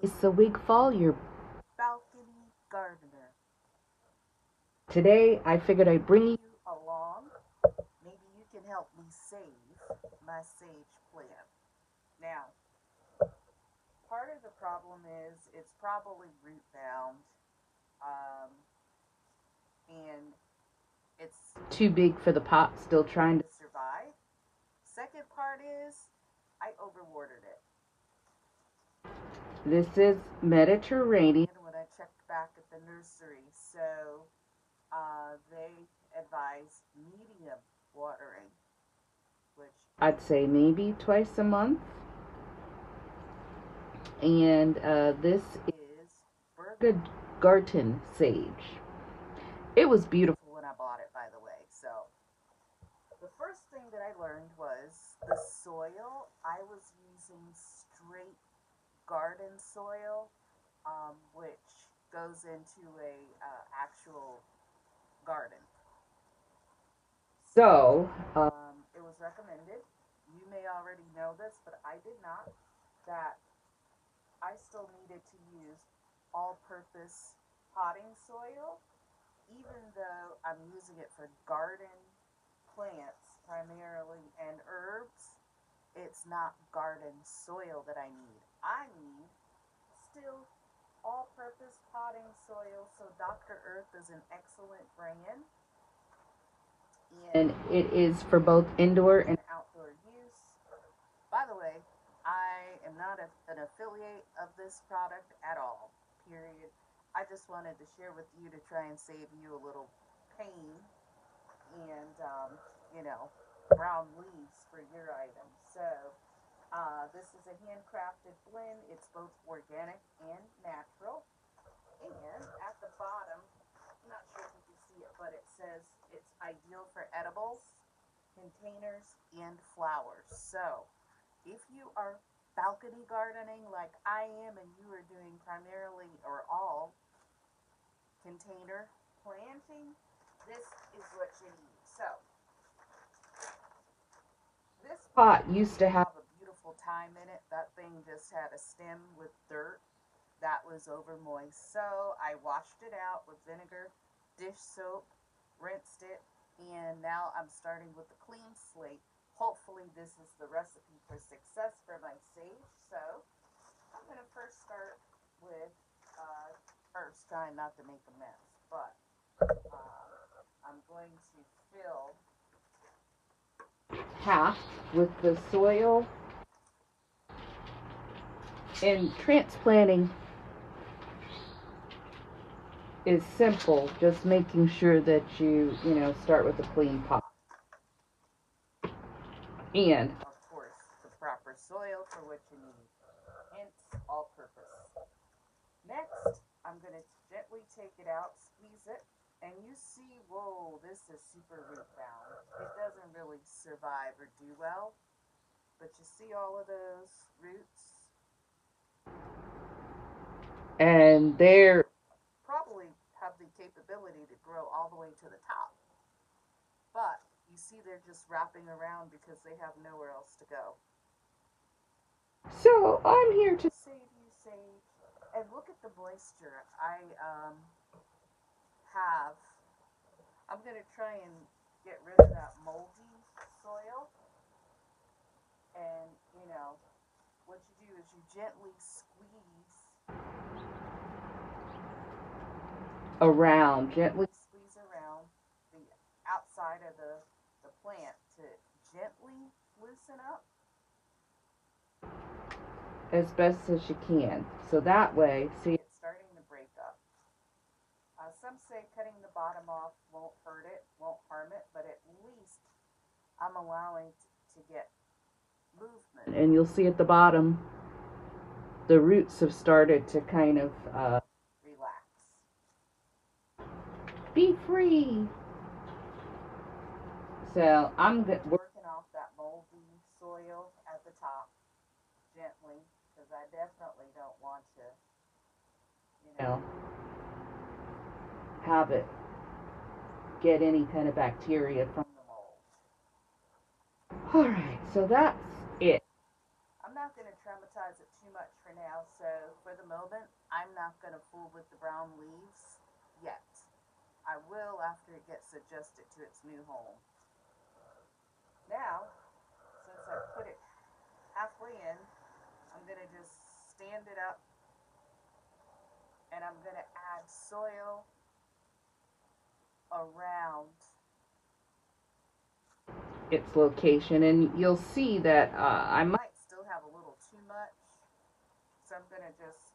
It's a Wig Fall, your balcony gardener. today I figured I'd bring you Along, maybe you can help me save my sage plant. Now, part of the problem is it's probably root bound, um, and it's too big for the pot, still trying to. to survive. Second part is I overwatered it. This is Mediterranean. And when I checked back at the nursery, so they advise medium watering, which I'd say maybe twice a month. And this is good Garten sage. It was beautiful. when I bought it, by the way. So the first thing that I learned was the soil. I was using straight garden soil, which goes into a actual garden. So, It was recommended. You may already know this, but I did not. That I still needed to use all-purpose potting soil, even though I'm using it for garden plants primarily and herbs. It's not garden soil that I need. I need still all-purpose potting soil. So Dr. Earth is an excellent brand, and it is for both indoor and outdoor use. By the way, I am not an affiliate of this product at all, period. I just wanted to share with you to try and save you a little pain and, brown leaves for your items. So, this is a handcrafted blend. It's both organic and natural. And at the bottom, I'm not sure if you can see it, but it says it's ideal for edibles, containers, and flowers. So, if you are balcony gardening like I am and you are doing primarily or all container planting, this is what you need. So, this pot used to have have a beautiful thyme in it. That thing just had a stem with dirt that was over moist. So, I washed it out with vinegar, dish soap, rinsed it, and now I'm starting with a clean slate. Hopefully, this is the recipe for success for my sage. So, I'm going to first start with first trying not to make a mess, but I'm going to fill half with the soil. And transplanting is simple, just making sure that you start with a clean pot. And of course, the proper soil for what you need, hence all purpose. Next, I'm going to gently take it out, squeeze it, and you see, whoa, this is super root bound. It doesn't really survive or do well, but you see all of those roots? and they're Probably have the capability to grow all the way to the top. But you see they're just wrapping around because they have nowhere else to go. so I'm here to Save you sage. And look at the moisture. Have, I'm going to try and get rid of that moldy soil. And, what you do is you gently squeeze around the outside of the plant to gently loosen up. as best as you can. So that way, see, It's starting to break up. Some say cutting the bottom off won't hurt it, won't harm it, but at least I'm allowing to get movement. and you'll see at the bottom, the roots have started to kind of Relax. be free. So I'm Working off that moldy soil at the top gently because I definitely don't want to, you know, have it get any kind of bacteria from the mold. All right, so that's it. I'm not going to traumatize it too much for now, so for the moment, I'm not going to fool with the brown leaves yet. I will after it gets adjusted to its new home. Now, since I put it halfway in, I'm going to just stand it up and I'm going to add soil around its location, and you'll see that I might still have a little too much, so I'm going to just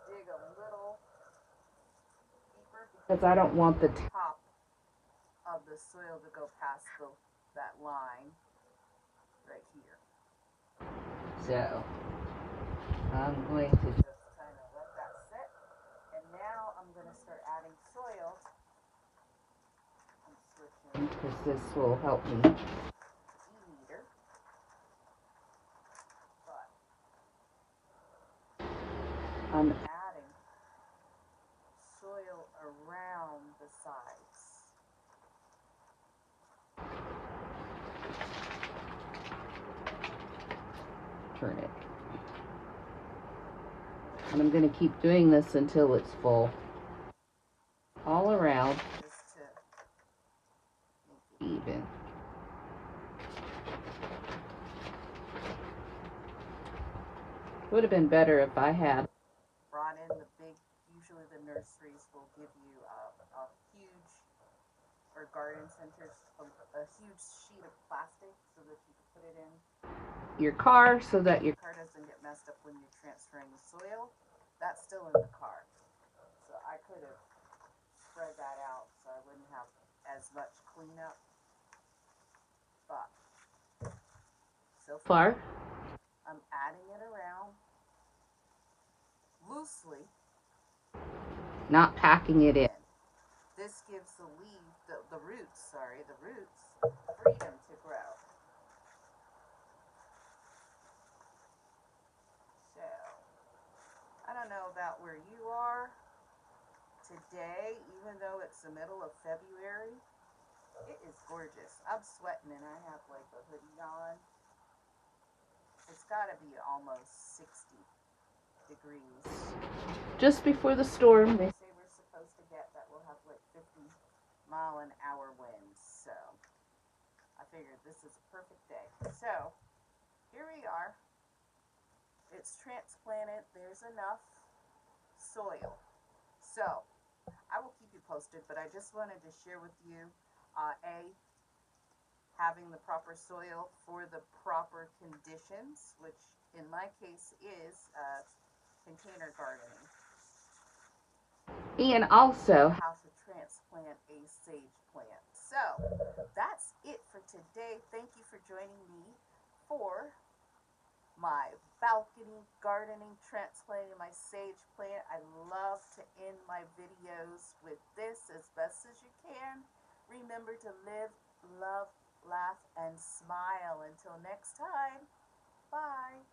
dig a little deeper because I don't want the top of the soil to go past that line right here. So I'm going to just kind of let that sit, and now I'm going to start adding soil. I'm switching because this will help me. meter, but I'm adding soil around the sides. Turn it. And I'm going to keep doing this until it's full. All around. Just to make it even. Would have been better if I had brought in the big, usually the nurseries will give you a huge, or garden centers, a huge sheet of plastic so that you can put it in your car so that your car doesn't get messed up when you're transferring the soil. That's still in the car. So I could have spread that out so I wouldn't have as much cleanup. But so far, I'm adding it around loosely, not packing it in. This gives the roots freedom to grow. So, I don't know about where you are today, even though it's the middle of February. It is gorgeous. I'm sweating and I have like a hoodie on. It's got to be almost 60 degrees. Just before the storm, they say we're supposed to get that we'll have like 50-mile-an-hour winds. So, I figured this is a perfect day. So, here we are. It's transplanted. There's enough soil. So, I will keep you posted, but I just wanted to share with you, having the proper soil for the proper conditions, which in my case is container gardening. And also how to transplant a sage plant. So, that's it for today. Thank you for joining me for my balcony gardening, transplanting my sage plant. I love to end my videos with this as best as you can. Remember to live, love, laugh, and smile. Until next time, bye.